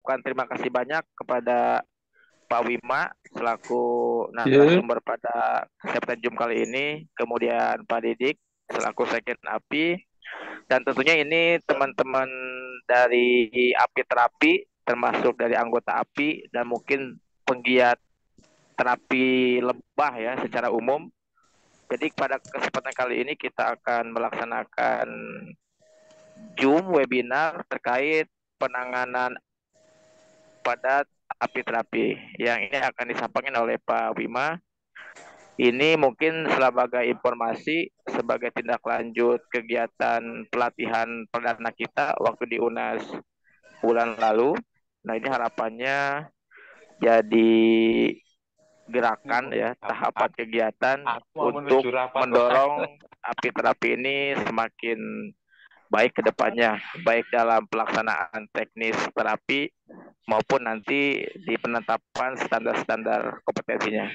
mengucapkan terima kasih banyak kepada Pak Wima selaku Ya, narasumber pada kesempatan Zoom kali ini, kemudian Pak Didik selaku sekjen API, dan tentunya ini teman-teman dari API Terapi, termasuk dari anggota API dan mungkin penggiat terapi lebah ya secara umum. Jadi pada kesempatan kali ini kita akan melaksanakan Zoom webinar terkait penanganan pada api terapi yang ini akan disampaikan oleh Pak Wima. Ini mungkin sebagai informasi sebagai tindak lanjut kegiatan pelatihan perdana kita waktu di UNAS bulan lalu. Nah, ini harapannya jadi gerakan ya, tahapan kegiatan aku mau untuk menuju rapat, Pak. mendorong api terapi ini semakin baik ke depannya, baik dalam pelaksanaan teknis terapi maupun nanti di penetapan standar-standar kompetensinya.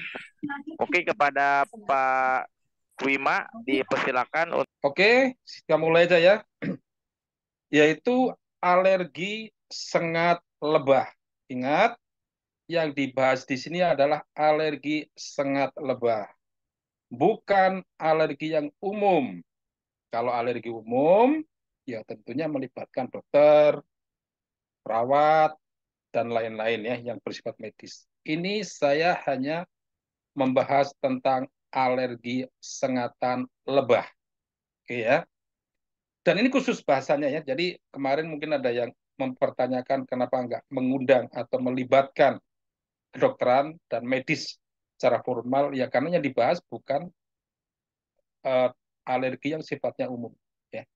Oke, kepada Pak Wima dipersilakan untuk. Oke, kita mulai aja ya. Yaitu alergi sengat lebah. Ingat, yang dibahas di sini adalah alergi sengat lebah, bukan alergi yang umum. Kalau alergi umum, ya tentunya melibatkan dokter, perawat, dan lain-lain ya yang bersifat medis. Ini saya hanya membahas tentang alergi sengatan lebah. Oke ya. Dan ini khusus bahasanya ya. Jadi kemarin mungkin ada yang mempertanyakan kenapa nggak mengundang atau melibatkan kedokteran dan medis secara formal. Ya karena yang dibahas bukan uh, alergi yang sifatnya umum. Ya.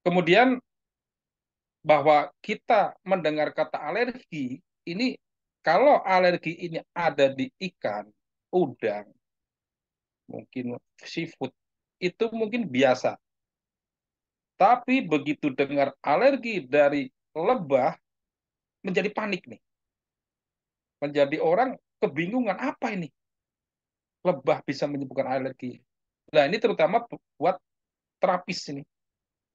Kemudian bahwa kita mendengar kata alergi, ini kalau alergi ini ada di ikan, udang, mungkin seafood, itu mungkin biasa. Tapi begitu dengar alergi dari lebah, menjadi panik nih. Menjadi orang kebingungan, apa ini? Lebah bisa menyebabkan alergi. Nah, ini terutama buat terapis ini.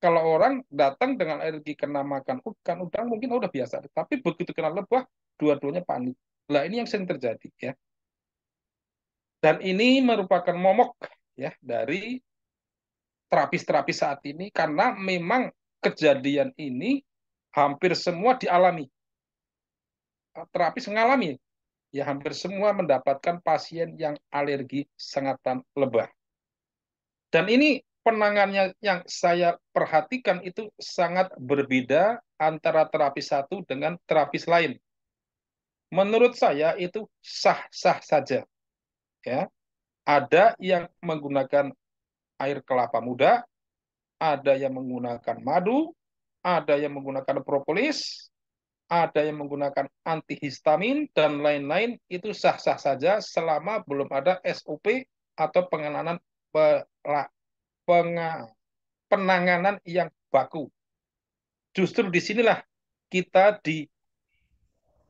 Kalau orang datang dengan alergi kena makan ikan, udang mungkin udah biasa. Tapi begitu kena lebah, dua-duanya panik. Nah, ini yang sering terjadi ya. Dan ini merupakan momok ya dari terapis-terapis saat ini karena memang kejadian ini hampir semua dialami. Terapis mengalami ya hampir semua mendapatkan pasien yang alergi sengatan lebah. Dan ini penanganannya yang saya perhatikan itu sangat berbeda antara terapis satu dengan terapis lain. Menurut saya itu sah-sah saja. Ya, ada yang menggunakan air kelapa muda, ada yang menggunakan madu, ada yang menggunakan propolis, ada yang menggunakan antihistamin, dan lain-lain, itu sah-sah saja selama belum ada SOP atau penanganan yang baku. Justru disinilah kita di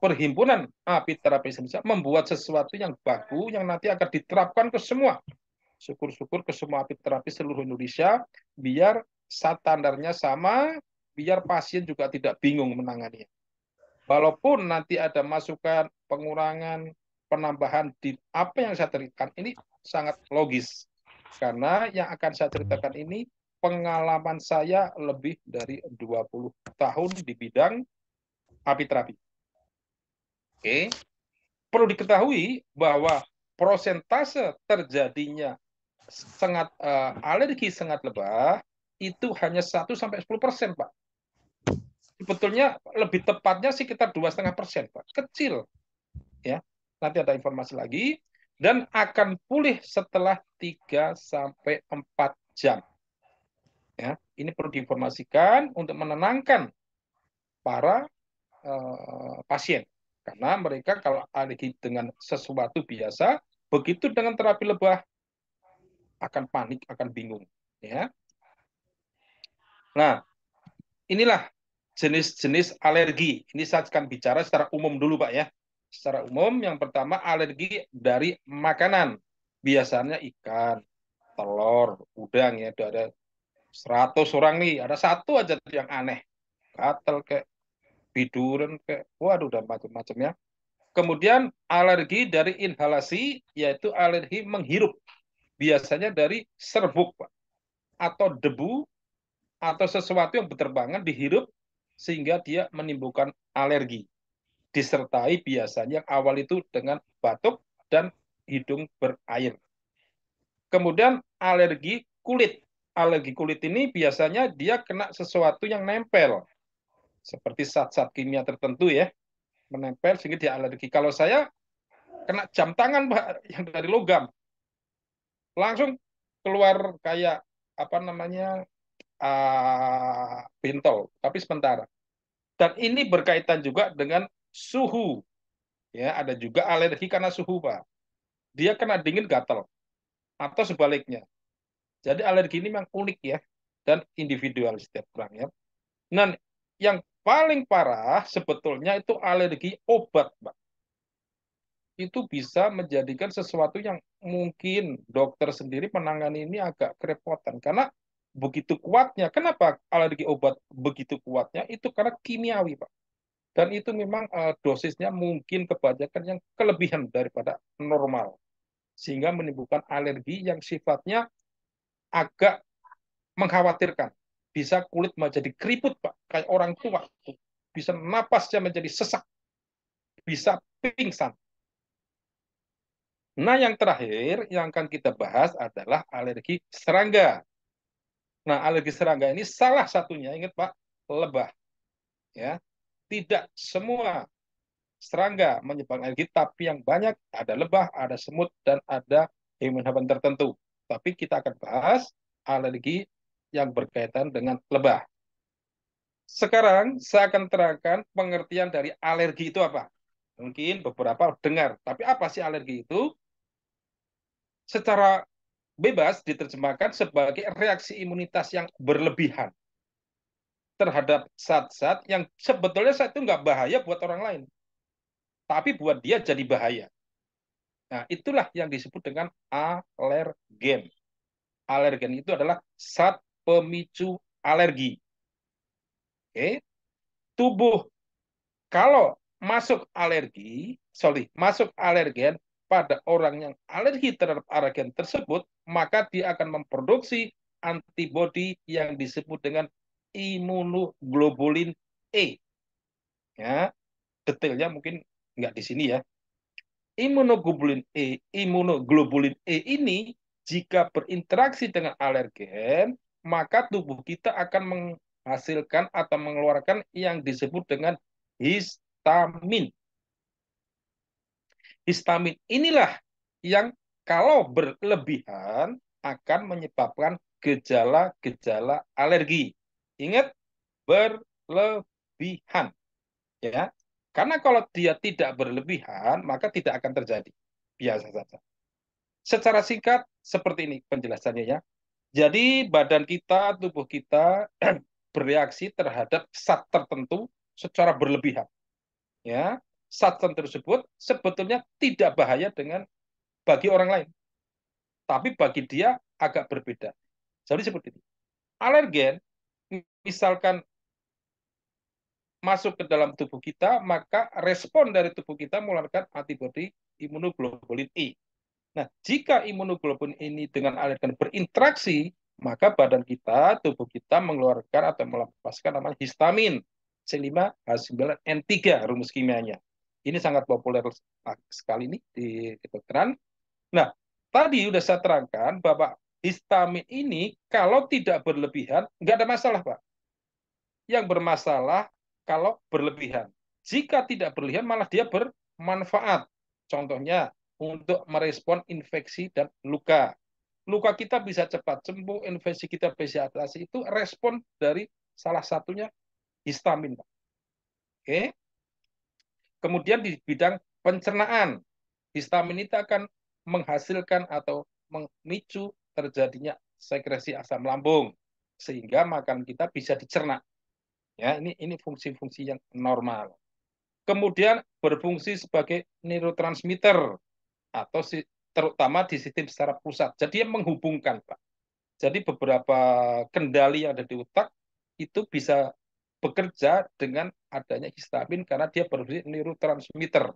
Perhimpunan Apiterapi Indonesia membuat sesuatu yang baku yang nanti akan diterapkan ke semua. Syukur-syukur ke semua apiterapi seluruh Indonesia, biar standarnya sama, biar pasien juga tidak bingung menanganinya. Walaupun nanti ada masukan, pengurangan, penambahan di apa yang saya ceritakan, ini sangat logis. Karena yang akan saya ceritakan ini, pengalaman saya lebih dari 20 tahun di bidang apiterapi. Oke, perlu diketahui bahwa prosentase terjadinya alergi sengat lebah itu hanya 1-10%, Pak. Sebetulnya lebih tepatnya sekitar 2,5%, Pak. Kecil, ya. Nanti ada informasi lagi dan akan pulih setelah 3-4 jam. Ya, ini perlu diinformasikan untuk menenangkan para pasien. Karena mereka kalau alergi dengan sesuatu biasa, begitu dengan terapi lebah akan panik, akan bingung. Ya. Nah, inilah jenis-jenis alergi. Ini saya akan bicara secara umum dulu, Pak ya. Secara umum, yang pertama alergi dari makanan. Biasanya ikan, telur, udang ya. Ada 100 orang nih, ada satu aja yang aneh. Gatel kayak biduran, kayak waduh dan macam-macamnya. Kemudian alergi dari inhalasi, yaitu alergi menghirup. Biasanya dari serbuk, Pak, atau debu, atau sesuatu yang berterbangan dihirup, sehingga dia menimbulkan alergi. Disertai biasanya yang awal itu dengan batuk dan hidung berair. Kemudian alergi kulit. Alergi kulit ini biasanya dia kena sesuatu yang nempel, seperti zat-zat kimia tertentu ya, menempel sehingga dia alergi. Kalau saya kena jam tangan, Pak, yang dari logam, langsung keluar kayak apa namanya, bentol, tapi sementara. Dan ini berkaitan juga dengan suhu. Ya, ada juga alergi karena suhu, Pak. Dia kena dingin gatal atau sebaliknya. Jadi alergi ini memang unik ya dan individual setiap orang ya. Nah, yang paling parah sebetulnya itu alergi obat, Pak. Itu bisa menjadikan sesuatu yang mungkin dokter sendiri menangani ini agak kerepotan karena begitu kuatnya. Kenapa alergi obat begitu kuatnya? Itu karena kimiawi, Pak. Dan itu memang dosisnya mungkin kebanyakan yang kelebihan daripada normal. Sehingga menimbulkan alergi yang sifatnya agak mengkhawatirkan. Bisa kulit menjadi keriput, Pak. Kayak orang tua. Bisa napasnya menjadi sesak. Bisa pingsan. Nah, yang terakhir yang akan kita bahas adalah alergi serangga. Nah, alergi serangga ini salah satunya, ingat Pak, lebah. Ya, tidak semua serangga menyebabkan alergi, tapi yang banyak ada lebah, ada semut, dan ada hewan-hewan tertentu. Tapi kita akan bahas alergi yang berkaitan dengan lebah. Sekarang saya akan terangkan pengertian dari alergi itu apa. Mungkin beberapa dengar, tapi apa sih alergi itu? Secara bebas diterjemahkan sebagai reaksi imunitas yang berlebihan terhadap zat-zat yang sebetulnya saat itu nggak bahaya buat orang lain, tapi buat dia jadi bahaya. Nah, itulah yang disebut dengan alergen. Alergen itu adalah zat pemicu alergi. Oke, tubuh kalau masuk alergen pada orang yang alergi terhadap alergen tersebut, maka dia akan memproduksi antibodi yang disebut dengan imunoglobulin E. Ya, detailnya mungkin nggak di sini ya. Imunoglobulin E ini jika berinteraksi dengan alergen, maka tubuh kita akan menghasilkan atau mengeluarkan yang disebut dengan histamin. Histamin inilah yang kalau berlebihan akan menyebabkan gejala-gejala alergi. Ingat, berlebihan. Ya, karena kalau dia tidak berlebihan, maka tidak akan terjadi. Biasa saja. Secara singkat, seperti ini penjelasannya ya. Jadi badan kita, tubuh kita bereaksi terhadap zat tertentu secara berlebihan. Ya, zat tersebut sebetulnya tidak bahaya dengan bagi orang lain, tapi bagi dia agak berbeda. Jadi seperti ini. Alergen, misalkan masuk ke dalam tubuh kita, maka respon dari tubuh kita mengeluarkan antibodi imunoglobulin E. Nah, jika imunoglobulin ini dengan alergen berinteraksi, maka badan kita, tubuh kita mengeluarkan atau melepaskan namanya histamin. C5H9N3 rumus kimianya. Ini sangat populer sekali nih di kedokteran. Nah, tadi sudah saya terangkan bahwa histamin ini kalau tidak berlebihan, nggak ada masalah, Pak. Yang bermasalah kalau berlebihan. Jika tidak berlebihan, malah dia bermanfaat. Contohnya, untuk merespon infeksi dan luka. Luka kita bisa cepat sembuh, infeksi kita bisa atasi. Itu respon dari salah satunya histamin, Pak. Oke. Kemudian di bidang pencernaan, histamin itu akan menghasilkan atau memicu terjadinya sekresi asam lambung sehingga makanan kita bisa dicerna. Ya, ini fungsi-fungsi yang normal. Kemudian berfungsi sebagai neurotransmitter atau terutama di sistem saraf pusat. Jadi yang menghubungkan, Pak. Jadi beberapa kendali yang ada di otak itu bisa bekerja dengan adanya histamin karena dia berfungsi neurotransmitter.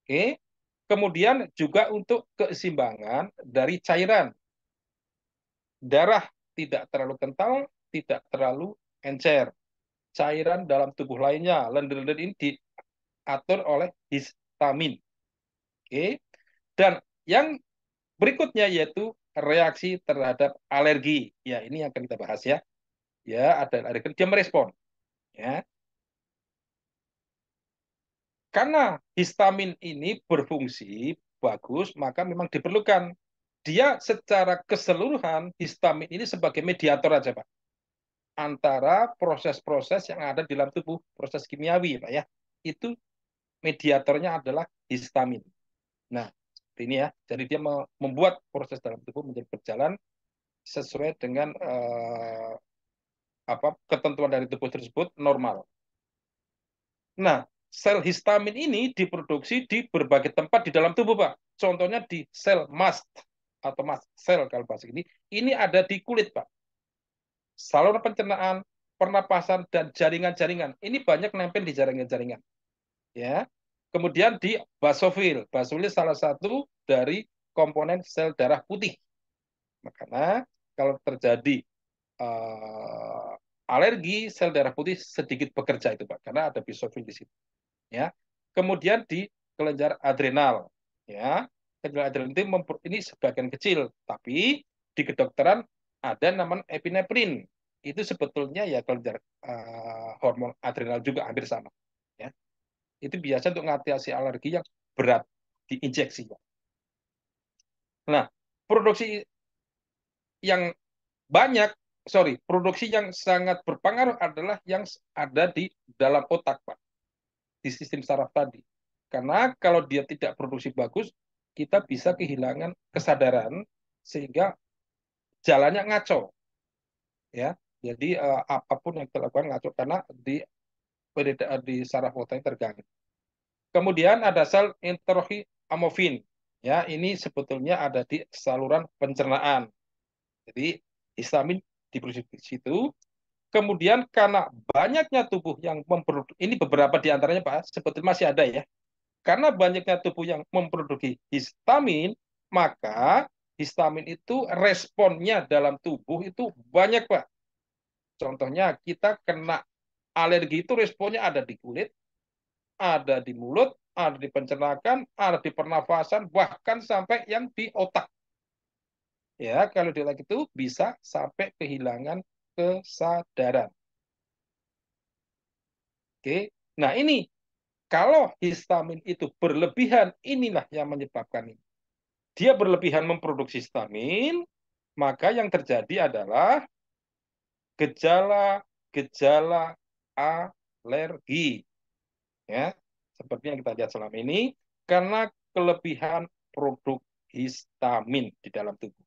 Oke. Kemudian juga untuk keseimbangan dari cairan. Darah tidak terlalu kental, tidak terlalu encer. Cairan dalam tubuh lainnya, lendir-lendir ini diatur oleh histamin. Oke. Dan yang berikutnya yaitu reaksi terhadap alergi. Ya, ini yang akan kita bahas ya. Ya, ada alergi, dia merespon. Ya. Karena histamin ini berfungsi bagus, maka memang diperlukan. Dia secara keseluruhan, histamin ini sebagai mediator aja, Pak. Antara proses-proses yang ada di dalam tubuh, proses kimiawi, Pak ya. Itu mediatornya adalah histamin. Nah, seperti ini ya. Jadi dia membuat proses dalam tubuh menjadi berjalan sesuai dengan ketentuan dari tubuh tersebut normal. Nah, sel histamin ini diproduksi di berbagai tempat di dalam tubuh, Pak. Contohnya di sel mast atau mast sel kalau bahasa ini. Ini ada di kulit, Pak. Saluran pencernaan, pernapasan, dan jaringan-jaringan. Ini banyak nempel di jaringan-jaringan. Ya. Kemudian di basofil. Basofil salah satu dari komponen sel darah putih. Makanya kalau terjadi alergi, sel darah putih sedikit bekerja itu, Pak, karena ada basofil di situ. Ya. Kemudian di kelenjar adrenal. Ya. Kelenjar adrenal ini sebagian kecil, tapi di kedokteran ada namanya epinefrin. Itu sebetulnya ya kelenjar hormon adrenal juga hampir sama. Ya. Itu biasa untuk mengatasi alergi yang berat diinjeksi. Nah, produksi yang banyak, produksi yang sangat berpengaruh adalah yang ada di dalam otak, Pak, di sistem saraf tadi. Karena kalau dia tidak produksi bagus, kita bisa kehilangan kesadaran sehingga jalannya ngaco, ya. Jadi apapun yang dilakukan ngaco karena di saraf otak terganggu. Kemudian ada sel interleukin amofin. Ya, ini sebetulnya ada di saluran pencernaan. Jadi histamin diproduksi di situ. Kemudian karena banyaknya tubuh yang memproduksi, ini beberapa di antaranya Pak, sebetulnya masih ada ya. Karena banyaknya tubuh yang memproduksi histamin, maka histamin itu responnya dalam tubuh itu banyak, Pak. Contohnya kita kena alergi itu responnya ada di kulit, ada di mulut, ada di pencernaan, ada di pernafasan, bahkan sampai yang di otak. Ya, kalau di otak itu bisa sampai kehilangan kesadaran. Oke. Nah, ini kalau histamin itu berlebihan, inilah yang menyebabkan ini. Dia berlebihan memproduksi histamin, maka yang terjadi adalah gejala-gejala alergi. Ya, seperti yang kita lihat selama ini, karena kelebihan produk histamin di dalam tubuh.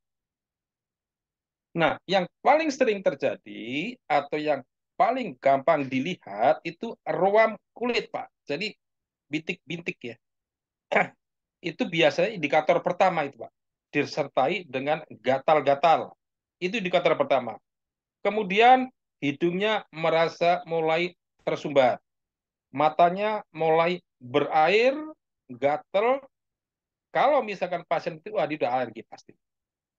Nah, yang paling sering terjadi atau yang paling gampang dilihat itu ruam kulit, Pak. Jadi bintik-bintik ya. Itu biasanya indikator pertama itu, Pak. Disertai dengan gatal-gatal. Itu indikator pertama. Kemudian hidungnya merasa mulai tersumbat. Matanya mulai berair, gatal. Kalau misalkan pasien itu dia udah alergi pasti.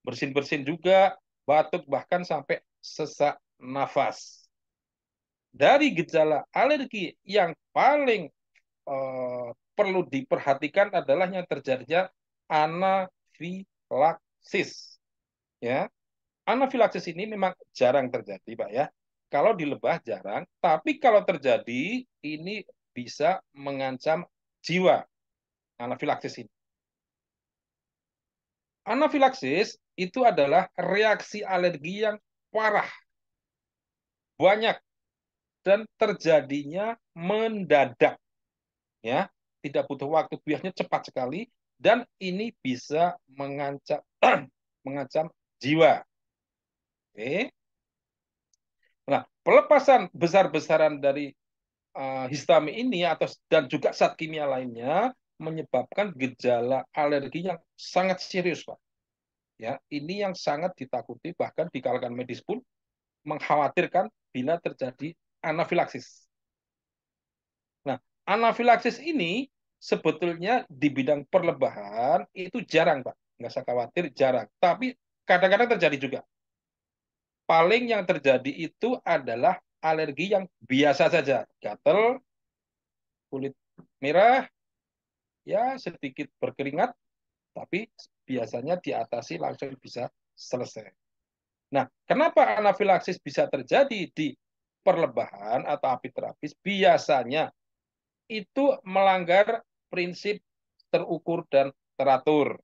Bersin-bersin juga, batuk, bahkan sampai sesak nafas. Dari gejala alergi yang paling perlu diperhatikan adalah yang terjadinya anafilaksis. Ya, anafilaksis ini memang jarang terjadi, Pak ya. Kalau di lebah jarang, tapi kalau terjadi ini bisa mengancam jiwa. Anafilaksis ini. Anafilaksis itu adalah reaksi alergi yang parah, banyak dan terjadinya mendadak. Ya, tidak butuh waktu, biasanya cepat sekali dan ini bisa mengancam mengancam jiwa. Oke. Nah, pelepasan besar-besaran dari histamin ini atau dan juga zat kimia lainnya menyebabkan gejala alergi yang sangat serius, Pak. Ya, ini yang sangat ditakuti bahkan di kalangan medis pun mengkhawatirkan bila terjadi anafilaksis. Anafilaksis ini sebetulnya di bidang perlebahan itu jarang, Pak. Nggak usah khawatir, jarang. Tapi kadang-kadang terjadi juga. Paling yang terjadi itu adalah alergi yang biasa saja. Gatal, kulit merah, ya sedikit berkeringat, tapi biasanya diatasi langsung bisa selesai. Nah, kenapa anafilaksis bisa terjadi di perlebahan atau apiterapis? Biasanya itu melanggar prinsip terukur dan teratur.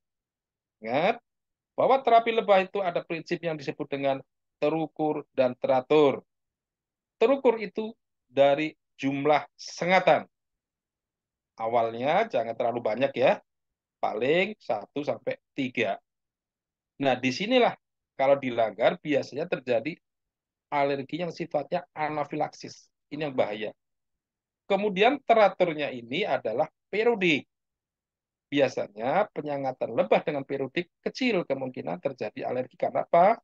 Ingat bahwa terapi lebah itu ada prinsip yang disebut dengan terukur dan teratur. Terukur itu dari jumlah sengatan. Awalnya jangan terlalu banyak ya, paling 1 sampai 3. Nah, disinilah kalau dilanggar biasanya terjadi alergi yang sifatnya anafilaksis. Ini yang bahaya. Kemudian teraturnya ini adalah periodik. Biasanya penyangatan lebah dengan periodik kecil kemungkinan terjadi alergi. Karena apa?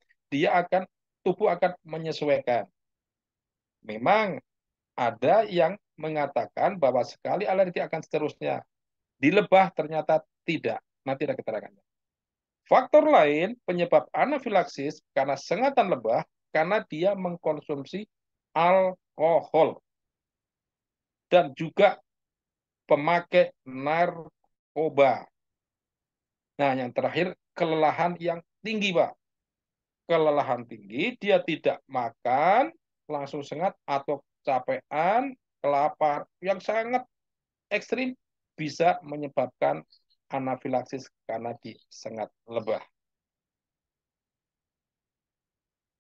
Tubuh akan menyesuaikan. Memang ada yang mengatakan bahwa sekali alergi akan seterusnya. Di lebah ternyata tidak. Nanti ada keterangannya. Faktor lain penyebab anafilaksis karena sengatan lebah karena dia mengkonsumsi alkohol dan juga pemakai narkoba. Nah, yang terakhir kelelahan yang tinggi, Pak. Kelelahan tinggi, dia tidak makan, langsung sengat atau capean, kelapar yang sangat ekstrim bisa menyebabkan anafilaksis karena disengat lebah.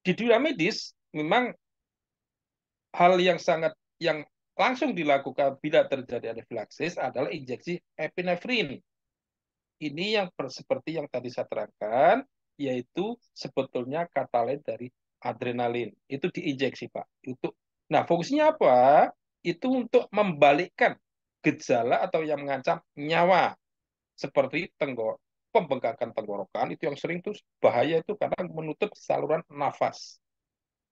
Di dunia medis memang hal yang langsung dilakukan bila terjadi anafilaksis adalah injeksi epinefrin. Ini yang seperti yang tadi saya terangkan, yaitu sebetulnya kata lain dari adrenalin. Itu diinjeksi, Pak. Nah, fungsinya apa? Itu untuk membalikkan gejala atau yang mengancam nyawa, seperti pembengkakan tenggorokan, itu yang sering tuh bahaya itu karena menutup saluran nafas.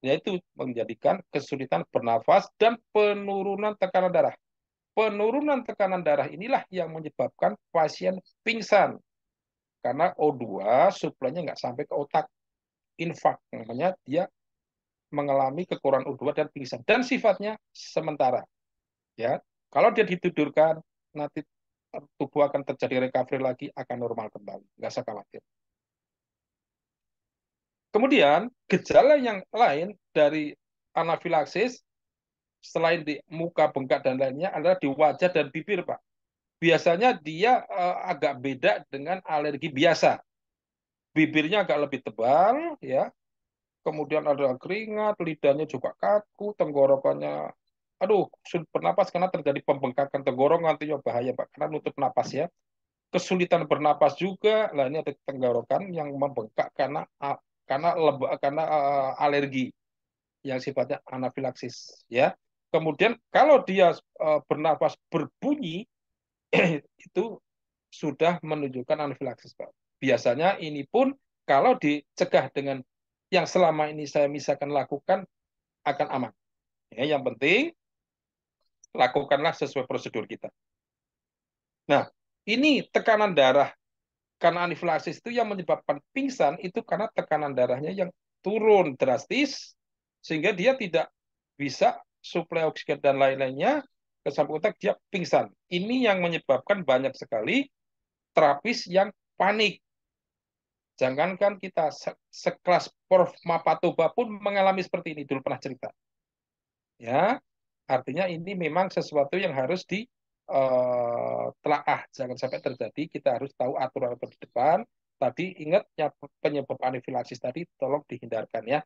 Yaitu menjadikan kesulitan bernafas dan penurunan tekanan darah. Penurunan tekanan darah inilah yang menyebabkan pasien pingsan karena O2 suplainya nggak sampai ke otak, infak, namanya dia mengalami kekurangan O2 dan pingsan dan sifatnya sementara, ya. Kalau dia ditidurkan nanti tubuh akan terjadi recovery lagi, akan normal kembali, nggak usah khawatir. Kemudian gejala yang lain dari anafilaksis selain di muka bengkak dan lainnya adalah di wajah dan bibir, Pak. Biasanya dia agak beda dengan alergi biasa. Bibirnya agak lebih tebal, ya. Kemudian ada keringat, lidahnya juga kaku, tenggorokannya, aduh, sulit bernapas karena terjadi pembengkakan tenggorokan, nantinya bahaya, Pak, karena nutup napas ya. Kesulitan bernapas juga, lah ini ada tenggorokan yang membengkak karena alergi yang sifatnya anafilaksis, ya. Kemudian kalau dia bernapas berbunyi, itu sudah menunjukkan anafilaksis, Pak. Biasanya ini pun kalau dicegah dengan yang selama ini saya misalkan lakukan akan aman. Ya, yang penting lakukanlah sesuai prosedur kita. Nah, ini tekanan darah karena anafilaksis itu yang menyebabkan pingsan itu karena tekanan darahnya yang turun drastis sehingga dia tidak bisa suplai oksigen dan lain-lainnya ke samping otak, dia pingsan. Ini yang menyebabkan banyak sekali terapis yang panik. Jangankan kita sekelas Prof. Mapatoba pun mengalami seperti ini, dulu pernah cerita. Ya, artinya ini memang sesuatu yang harus telaah, jangan sampai terjadi. Kita harus tahu aturan-aturan di depan. Tadi ingat ya, penyebab anafilaksis tadi tolong dihindarkan ya.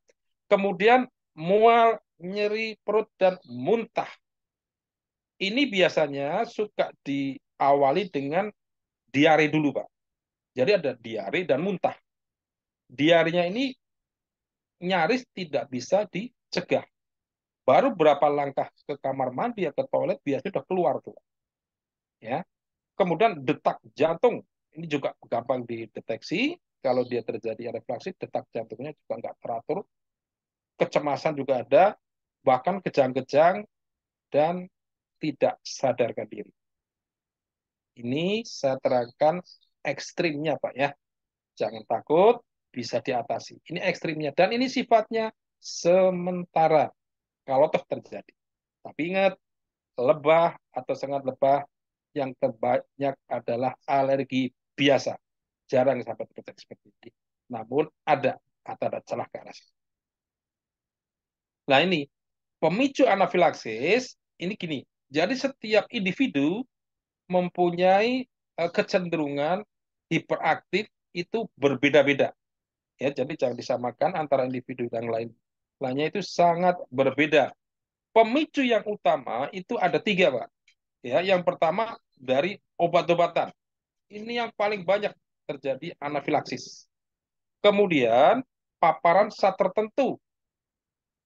Kemudian mual, nyeri perut dan muntah. Ini biasanya suka diawali dengan diare dulu, Pak. Jadi ada diare dan muntah. Diarenya ini nyaris tidak bisa dicegah. Baru berapa langkah ke kamar mandi atau ke toilet biasanya sudah keluar tuh, ya. Kemudian detak jantung ini juga gampang dideteksi. Kalau dia terjadi refleksi, detak jantungnya juga nggak teratur. Kecemasan juga ada, bahkan kejang-kejang dan tidak sadarkan diri. Ini saya terangkan ekstrimnya, Pak ya. Jangan takut, bisa diatasi. Ini ekstrimnya. Dan ini sifatnya sementara kalau toh terjadi. Tapi ingat, lebah atau sangat lebah yang terbanyak adalah alergi biasa. Jarang sampai terjadi seperti ini. Namun ada atau ada celah ke arah situ. Nah ini, pemicu anafilaksis, ini gini. Jadi setiap individu mempunyai kecenderungan hiperaktif itu berbeda-beda. Ya, jadi jangan disamakan antara individu dan lainnya itu sangat berbeda. Pemicu yang utama itu ada tiga, Pak. Ya, yang pertama dari obat-obatan. Ini yang paling banyak terjadi anafilaksis. Kemudian paparan zat tertentu,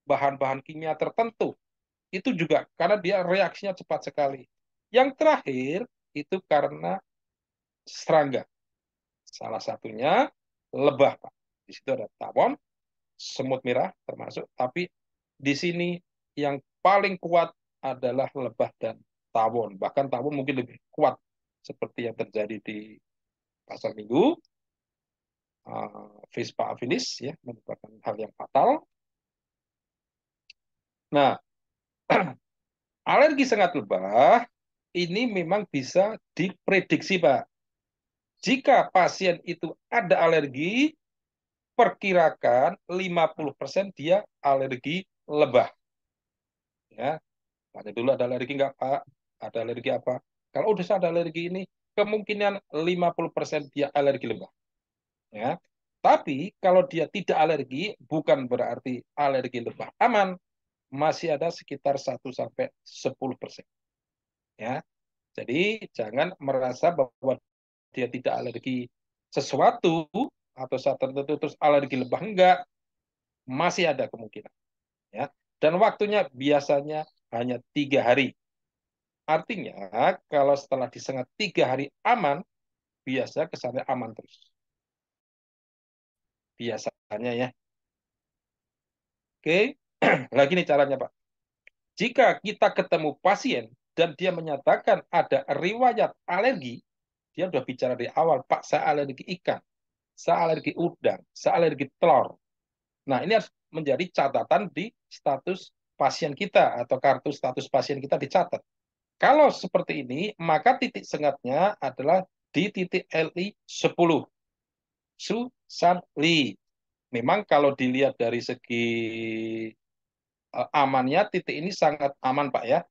bahan-bahan kimia tertentu, itu juga karena dia reaksinya cepat sekali. Yang terakhir itu karena serangga. Salah satunya lebah, Pak. Di situ ada tawon, semut merah termasuk, tapi di sini yang paling kuat adalah lebah dan tawon. Bahkan tawon mungkin lebih kuat seperti yang terjadi di pasar Minggu, Vespa afinis ya, merupakan hal yang fatal. Nah, alergi sengat lebah ini memang bisa diprediksi, Pak. Jika pasien itu ada alergi, perkirakan 50% dia alergi lebah. Ya, tanya dulu ada alergi nggak, Pak? Ada alergi apa? Kalau udah ada alergi ini, kemungkinan 50% dia alergi lebah. Ya. Tapi kalau dia tidak alergi, bukan berarti alergi lebah aman. Masih ada sekitar 1-10%. Ya. Jadi jangan merasa bahwa dia tidak alergi sesuatu atau saat tertentu terus alergi lebah, enggak. Masih ada kemungkinan. Ya. Dan waktunya biasanya hanya 3 hari. Artinya, kalau setelah disengat 3 hari aman, biasa kesannya aman terus. Biasanya ya. Oke, lagi nih caranya, Pak. Jika kita ketemu pasien dan dia menyatakan ada riwayat alergi, dia udah bicara di awal, Pak, saya alergi ikan, saya alergi udang, saya alergi telur. Nah, ini harus menjadi catatan di status pasien kita atau kartu status pasien kita dicatat. Kalau seperti ini, maka titik sengatnya adalah di titik LI 10. Susan Lee. Memang kalau dilihat dari segi amannya, titik ini sangat aman, Pak ya.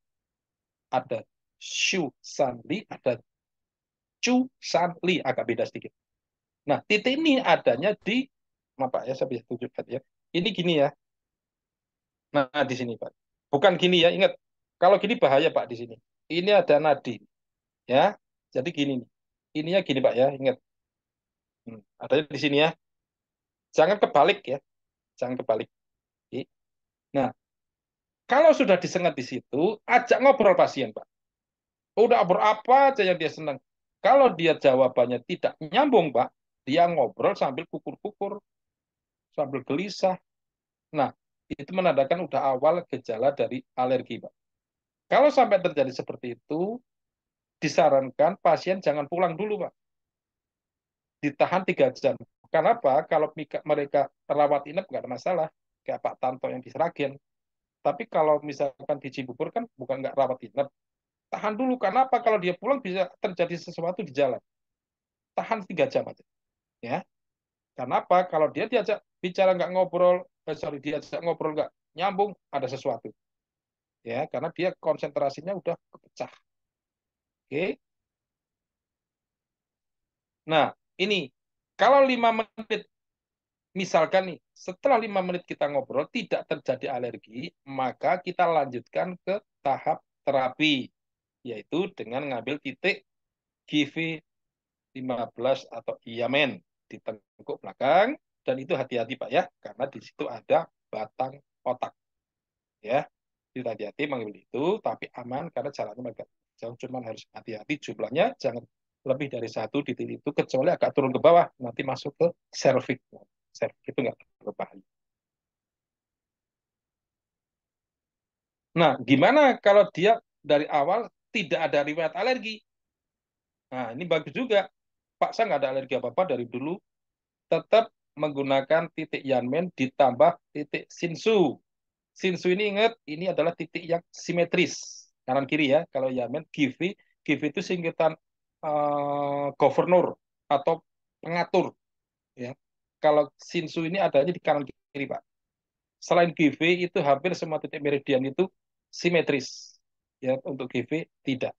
Ada Susan Lee, ada Susan Lee, agak beda sedikit. Nah, titik ini adanya di, apa ya, saya bisa tunjukkan ya. Ini gini ya. Nah, di sini, Pak. Bukan gini ya, ingat. Kalau gini bahaya, Pak, di sini. Ini ada nadi, ya. Jadi gini nih. Ininya gini, Pak ya, ingat. Adanya di sini ya. Jangan kebalik ya. Jangan kebalik. Nah, kalau sudah disengat di situ, ajak ngobrol pasien, Pak. Udah ngobrol apa aja yang dia senang. Kalau dia jawabannya tidak nyambung, Pak, dia ngobrol sambil kukur-kukur, sambil gelisah. Nah, itu menandakan udah awal gejala dari alergi, Pak. Kalau sampai terjadi seperti itu, disarankan pasien jangan pulang dulu, Pak. Ditahan 3 jam. Kenapa? Kalau mereka rawat inap nggak ada masalah. Kayak Pak Tanto yang di Sragen. Tapi kalau misalkan di Cibubur kan bukan nggak rawat inap. Tahan dulu. Kenapa? Kalau dia pulang bisa terjadi sesuatu di jalan. Tahan 3 jam aja. Ya. Kenapa? Kalau dia diajak bicara nggak ngobrol, diajak ngobrol nggak nyambung, ada sesuatu. Ya, karena dia konsentrasinya udah kepecah. Oke. Nah, ini kalau 5 menit, misalkan nih, setelah 5 menit kita ngobrol tidak terjadi alergi, maka kita lanjutkan ke tahap terapi, yaitu dengan ngambil titik GV15 atau Iamen di tengkuk belakang, dan itu hati-hati, Pak ya, karena di situ ada batang otak. Ya, kita hati-hati mengambil itu, tapi aman karena jalannya agak jauh, cuman harus hati-hati jumlahnya, jangan lebih dari satu di titik itu, kecuali agak turun ke bawah, nanti masuk ke cervix. Cervix itu nggak berbahaya. Nah, gimana kalau dia dari awal tidak ada riwayat alergi. Nah, ini bagus juga. Pak, saya nggak ada alergi apa-apa dari dulu. Tetap menggunakan titik Yanmen ditambah titik Shinsu. Shinsu ini ingat, ini adalah titik yang simetris. Kanan kiri ya. Kalau Yanmen, Givi. Givi itu singkatan gubernur atau pengatur. Ya. Kalau Shinsu ini adanya di kanan kiri, Pak. Selain GV itu hampir semua titik meridian itu simetris. Ya, untuk GV tidak,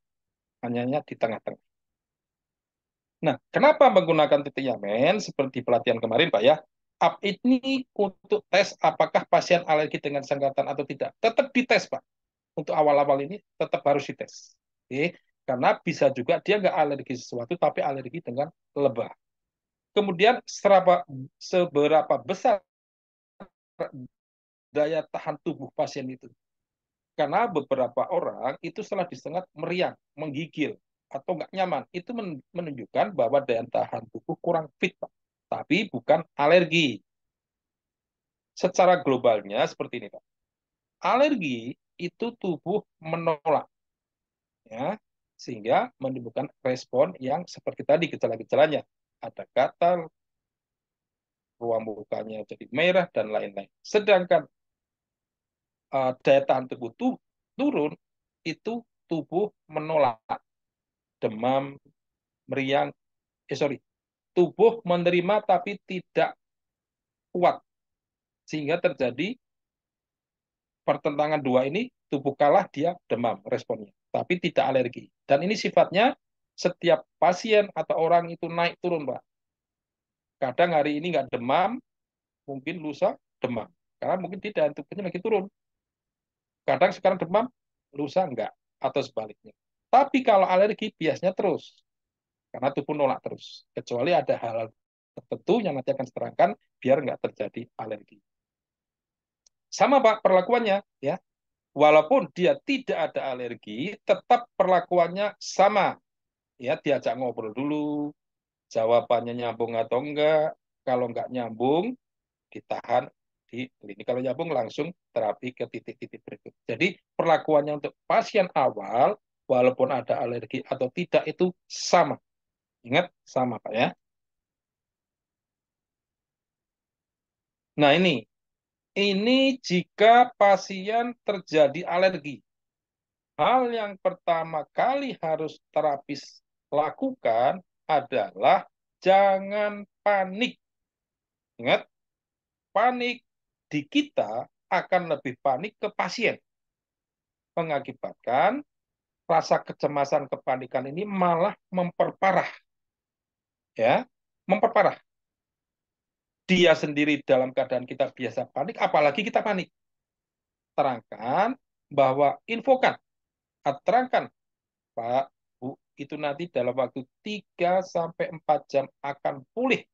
hanya di tengah-tengah. Nah, kenapa menggunakan titik Yamen seperti pelatihan kemarin, Pak ya? Up ini untuk tes apakah pasien alergi dengan sengatan atau tidak. Tetap dites, Pak. Untuk awal-awal ini tetap harus dites. Oke? Karena bisa juga dia nggak alergi sesuatu, tapi alergi dengan lebah. Kemudian seberapa besar daya tahan tubuh pasien itu. Karena beberapa orang itu setelah disengat meriang, menggigil, atau nggak nyaman. Itu menunjukkan bahwa daya tahan tubuh kurang fit, Pak. Tapi bukan alergi. Secara globalnya seperti ini, Pak. Alergi itu tubuh menolak, ya, sehingga menimbulkan respon yang seperti tadi gejala-gejalanya. Ada gatal, ruang mukanya jadi merah, dan lain-lain. Sedangkan daya tahan tubuh turun, itu tubuh menolak demam, meriang, sorry, tubuh menerima tapi tidak kuat. Sehingga terjadi pertentangan dua ini, tubuh kalah, dia demam responnya. Tapi tidak alergi. Dan ini sifatnya setiap pasien atau orang itu naik turun, Pak. Kadang hari ini nggak demam, mungkin lusa demam. Karena mungkin tidak, tubuhnya lagi turun. Kadang sekarang demam, lusa enggak. Atau sebaliknya. Tapi kalau alergi biasanya terus. Karena tubuh nolak terus. Kecuali ada hal tertentu yang nanti akan diterangkan biar nggak terjadi alergi. Sama Pak perlakuannya ya. Walaupun dia tidak ada alergi, tetap perlakuannya sama. Ya, diajak ngobrol dulu, jawabannya nyambung atau enggak. Kalau enggak nyambung, ditahan di klinik. Kalau nyambung langsung terapi ke titik-titik berikut. Jadi perlakuannya untuk pasien awal, walaupun ada alergi atau tidak itu sama. Ingat sama Pak ya. Nah ini jika pasien terjadi alergi. Hal yang pertama kali harus terapis lakukan adalah jangan panik. Ingat, panik di kita akan lebih panik ke pasien. Mengakibatkan rasa kecemasan kepanikan ini malah memperparah. Ya, memperparah. Dia sendiri dalam keadaan kita biasa panik, apalagi kita panik. Terangkan bahwa infokan, terangkan Pak, Bu, itu nanti dalam waktu 3 sampai 4 jam akan pulih.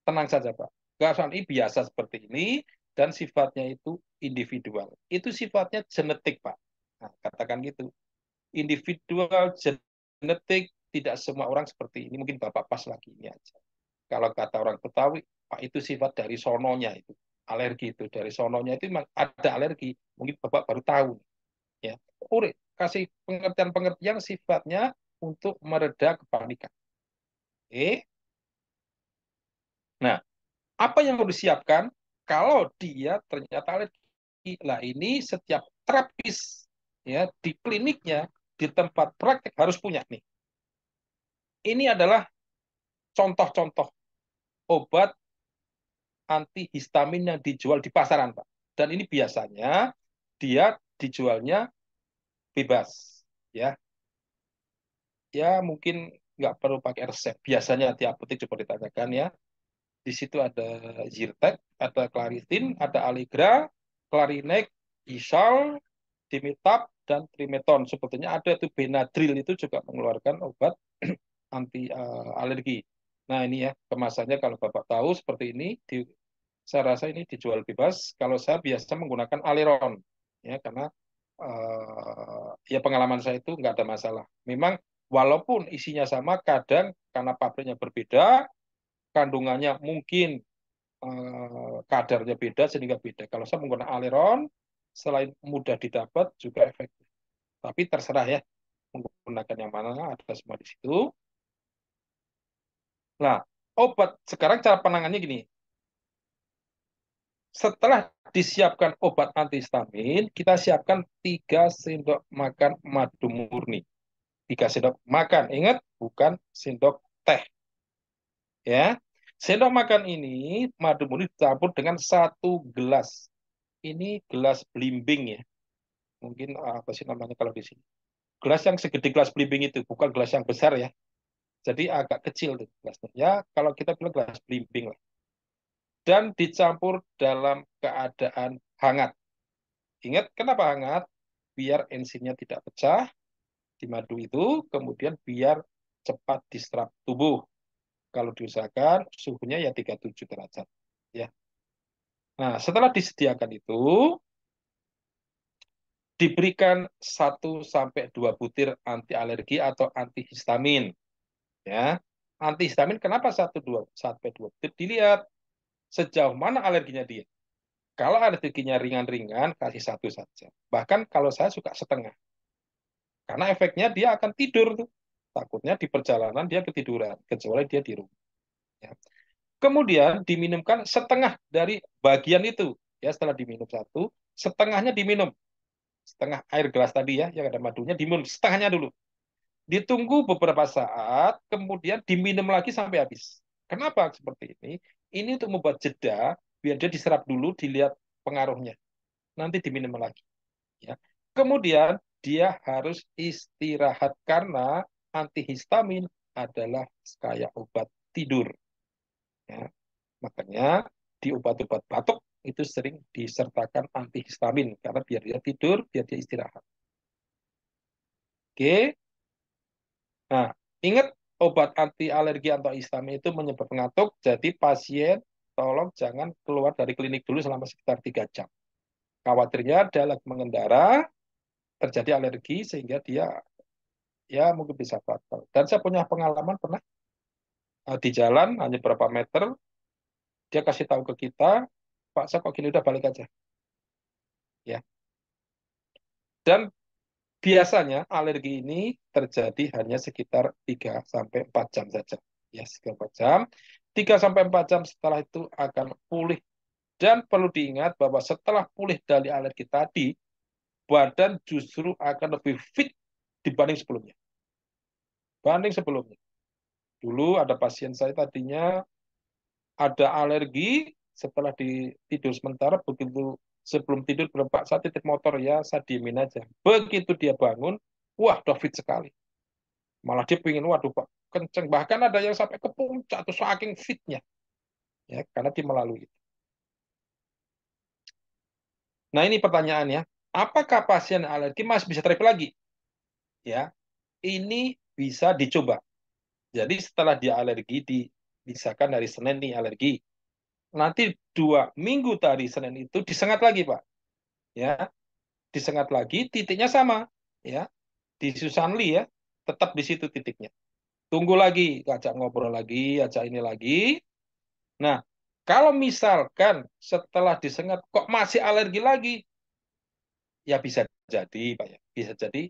Tenang saja, Pak. Keadaan ini biasa seperti ini dan sifatnya itu individual. Itu sifatnya genetik, Pak. Nah, katakan gitu. Individual, genetik, tidak semua orang seperti ini. Mungkin Bapak pas lagi ini aja. Kalau kata orang Betawi, Pak, itu sifat dari sononya itu. Alergi itu. Dari sononya itu memang ada alergi. Mungkin Bapak baru tahu. Ya, kasih pengertian-pengertian sifatnya untuk mereda kepanikan. Oke. Nah, apa yang harus disiapkan kalau dia ternyata alergi? Nah, ini setiap terapis ya di kliniknya, di tempat praktek harus punya nih. Ini adalah contoh-contoh obat antihistamin yang dijual di pasaran, Pak. Dan ini biasanya dia dijualnya bebas, ya. Ya mungkin nggak perlu pakai resep. Biasanya di apotek coba ditanyakan ya. Di situ ada Zyrtec, ada Claritin, ada Allegra, Clarinex, Isal, Dimitab, dan Trimeton. Sebetulnya ada itu Benadryl itu juga mengeluarkan obat anti alergi. Nah ini ya kemasannya kalau Bapak tahu seperti ini, saya rasa ini dijual bebas. Kalau saya biasa menggunakan Aleron, ya karena ya pengalaman saya itu nggak ada masalah. Memang walaupun isinya sama, kadang karena pabriknya berbeda, kandungannya mungkin kadarnya beda sehingga beda. Kalau saya menggunakan Aleron, selain mudah didapat juga efektif. Tapi terserah ya menggunakan yang mana, ada semua di situ. Nah, obat sekarang cara penanganannya gini. Setelah disiapkan obat antihistamin, kita siapkan 3 sendok makan madu murni. 3 sendok makan, ingat bukan sendok teh. Ya, sendok makan ini madu murni dicampur dengan 1 gelas. Ini gelas blimbing ya. Mungkin apa sih namanya kalau di sini? Gelas yang segede gelas blimbing itu, bukan gelas yang besar ya. Jadi agak kecil tuh gelasnya. Ya, kalau kita bilang gelas blimbing lah. Dan dicampur dalam keadaan hangat. Ingat kenapa hangat? Biar enzimnya tidak pecah di madu itu, kemudian biar cepat diserap tubuh. Kalau diusahakan suhunya ya 37 derajat. Ya. Nah, setelah disediakan itu, diberikan 1 sampai 2 butir anti alergi atau antihistamin. Ya. Antihistamin kenapa 1 sampai 2 butir? Dilihat sejauh mana alerginya dia. Kalau alerginya ringan-ringan, kasih 1 saja. Bahkan kalau saya suka setengah. Karena efeknya dia akan tidur tuh. Takutnya di perjalanan dia ketiduran, kecuali dia di rumah. Ya. Kemudian diminumkan setengah dari bagian itu. Ya, setelah diminum 1, setengahnya diminum. Setengah air gelas tadi ya, yang ada madunya diminum setengahnya dulu. Ditunggu beberapa saat, kemudian diminum lagi sampai habis. Kenapa seperti ini? Ini untuk membuat jeda, biar dia diserap dulu, dilihat pengaruhnya. Nanti diminum lagi. Ya. Kemudian dia harus istirahat karena antihistamin adalah kayak obat tidur. Ya. Makanya di obat-obat batuk itu sering disertakan antihistamin karena biar dia tidur, biar dia istirahat. Oke. Nah, ingat obat anti alergi atau histamin itu menyebabkan ngantuk, jadi pasien tolong jangan keluar dari klinik dulu selama sekitar 3 jam. Khawatirnya dia lagi mengendara, terjadi alergi sehingga dia ya mungkin bisa fatal. Dan saya punya pengalaman pernah di jalan hanya berapa meter, dia kasih tahu ke kita, Pak, saya kok gini udah balik aja. Ya. Dan biasanya alergi ini terjadi hanya sekitar 3 sampai 4 jam saja. Ya, sekitar 4 jam. 3 sampai 4 jam setelah itu akan pulih. Dan perlu diingat bahwa setelah pulih dari alergi tadi, badan justru akan lebih fit dibanding sebelumnya. Banding sebelumnya. Dulu ada pasien saya tadinya ada alergi, setelah tidur sementara, begitu sebelum tidur berapa saat titik motor ya saya diemin aja. Begitu dia bangun, wah udah fit sekali. Malah dia pengen, waduh Pak, kenceng. Bahkan ada yang sampai ke puncak tuh saking fitnya. Ya, karena dia melalui itu. Nah ini pertanyaannya, apakah pasien alergi masih bisa terapi lagi? Ya, ini bisa dicoba. Jadi setelah dia alergi, misalkan dari Senin nih alergi, nanti 2 minggu dari Senin itu disengat lagi Pak. Ya, disengat lagi, titiknya sama. Ya, di Susanli ya, tetap di situ titiknya. Tunggu lagi, ajak ngobrol lagi, ajak ini lagi. Nah, kalau misalkan setelah disengat kok masih alergi lagi, ya bisa jadi, Pak ya. Bisa jadi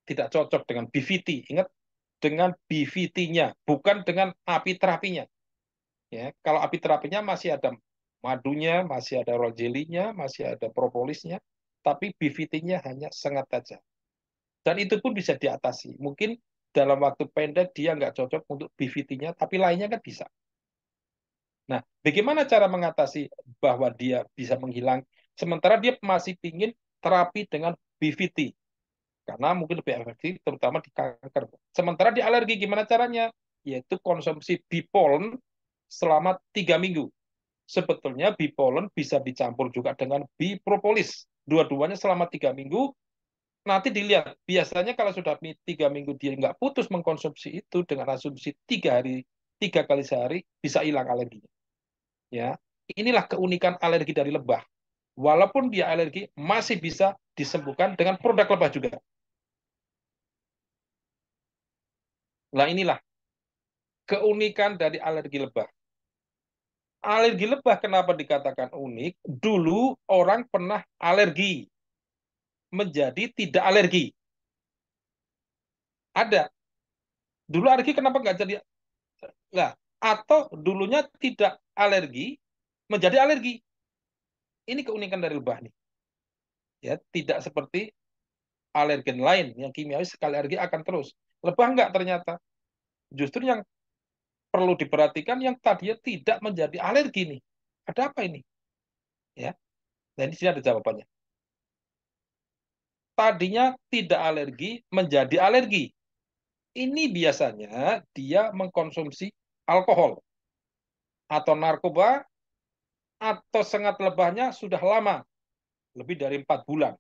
tidak cocok dengan BVT. Ingat, dengan BVT-nya, bukan dengan api terapinya. Ya, kalau api terapinya masih ada madunya, masih ada roll jelly-nya, masih ada propolisnya, tapi BVT-nya hanya sengat saja. Dan itu pun bisa diatasi. Mungkin dalam waktu pendek dia nggak cocok untuk BVT-nya, tapi lainnya kan bisa. Nah, bagaimana cara mengatasi bahwa dia bisa menghilang, sementara dia masih ingin terapi dengan BVT, karena mungkin lebih efektif, terutama di kanker. Sementara di alergi, gimana caranya? Yaitu konsumsi bipolen selama 3 minggu. Sebetulnya bipolen bisa dicampur juga dengan bipropolis. Dua-duanya selama 3 minggu, nanti dilihat. Biasanya kalau sudah 3 minggu dia nggak putus mengkonsumsi itu dengan asumsi 3 hari, 3 kali sehari, bisa hilang alerginya. Ya, inilah keunikan alergi dari lebah. Walaupun dia alergi, masih bisa disembuhkan dengan produk lebah juga. Nah inilah keunikan dari alergi lebah. alergi lebah kenapa dikatakan unik? Dulu orang pernah alergi menjadi tidak alergi. Ada. Dulu alergi kenapa nggak jadi? Nah, atau dulunya tidak alergi menjadi alergi. Ini keunikan dari lebah nih. Ya, tidak seperti alergen lain yang kimiawi sekali alergi akan terus. Lebah enggak ternyata. Justru yang perlu diperhatikan yang tadinya tidak menjadi alergi nih. Ada apa ini? Ya. Dan di sini ada jawabannya. Tadinya tidak alergi menjadi alergi. Ini biasanya dia mengkonsumsi alkohol atau narkoba atau sengat lebahnya sudah lama, lebih dari 4 bulan.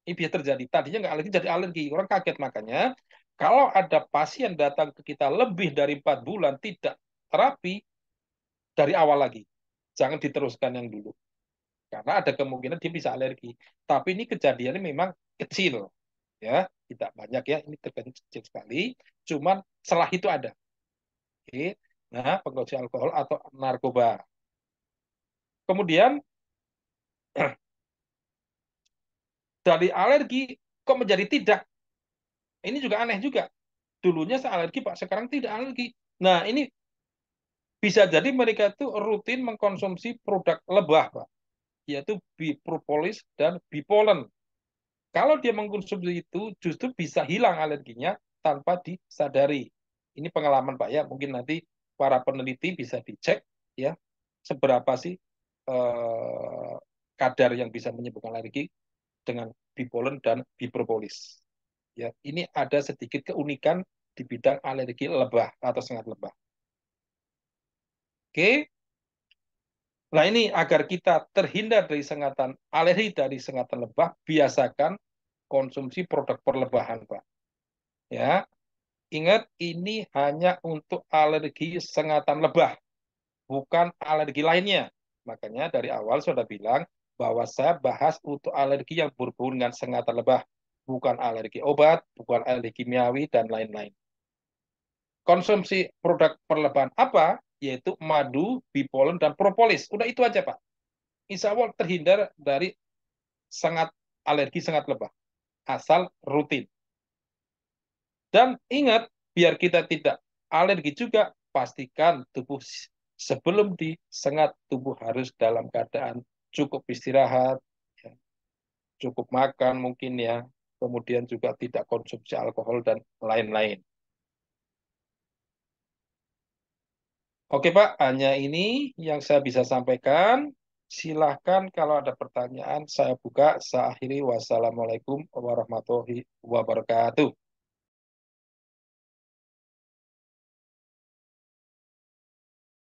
Ini biasa terjadi. Tadinya nggak alergi, jadi alergi. Orang kaget makanya. Kalau ada pasien datang ke kita lebih dari 4 bulan tidak terapi, dari awal lagi. Jangan diteruskan yang dulu. Karena ada kemungkinan dia bisa alergi. Tapi ini kejadiannya memang kecil. Ya, tidak banyak ya. Ini terjadi kecil sekali. Cuman setelah itu ada. Oke. Nah, pengkonsumsi alkohol atau narkoba. Kemudian dari alergi kok menjadi tidak. Ini juga aneh juga. Dulunya saya alergi, Pak. Sekarang tidak alergi. Nah, ini bisa jadi mereka itu rutin mengkonsumsi produk lebah, Pak. Yaitu bipropolis dan bipolen. Kalau dia mengkonsumsi itu, justru bisa hilang alerginya tanpa disadari. Ini pengalaman, Pak, ya. Mungkin nanti para peneliti bisa dicek, ya, seberapa sih eh, kadar yang bisa menyebabkan alergi dengan bipolen dan bipropolis. Ya, ini ada sedikit keunikan di bidang alergi lebah atau sengat lebah. Oke. Nah, ini agar kita terhindar dari sengatan alergi dari sengatan lebah, biasakan konsumsi produk perlebahan, Pak. Ya, ingat ini hanya untuk alergi sengatan lebah, bukan alergi lainnya. Makanya dari awal sudah bilang bahwa saya bahas untuk alergi yang berhubungan dengan sengatan lebah, bukan alergi obat, bukan alergi kimiawi dan lain-lain. Konsumsi produk perlebahan apa? Yaitu madu, bipolen, dan propolis. Udah itu aja, Pak. Insya Allah terhindar dari sangat alergi sangat lebah. Asal rutin. Dan ingat, biar kita tidak alergi juga, pastikan tubuh sebelum disengat, tubuh harus dalam keadaan cukup istirahat, ya, cukup makan mungkin ya, kemudian juga tidak konsumsi alkohol dan lain-lain. Oke Pak, hanya ini yang saya bisa sampaikan. Silahkan kalau ada pertanyaan saya buka. Saya akhiri. Wassalamualaikum warahmatullahi wabarakatuh.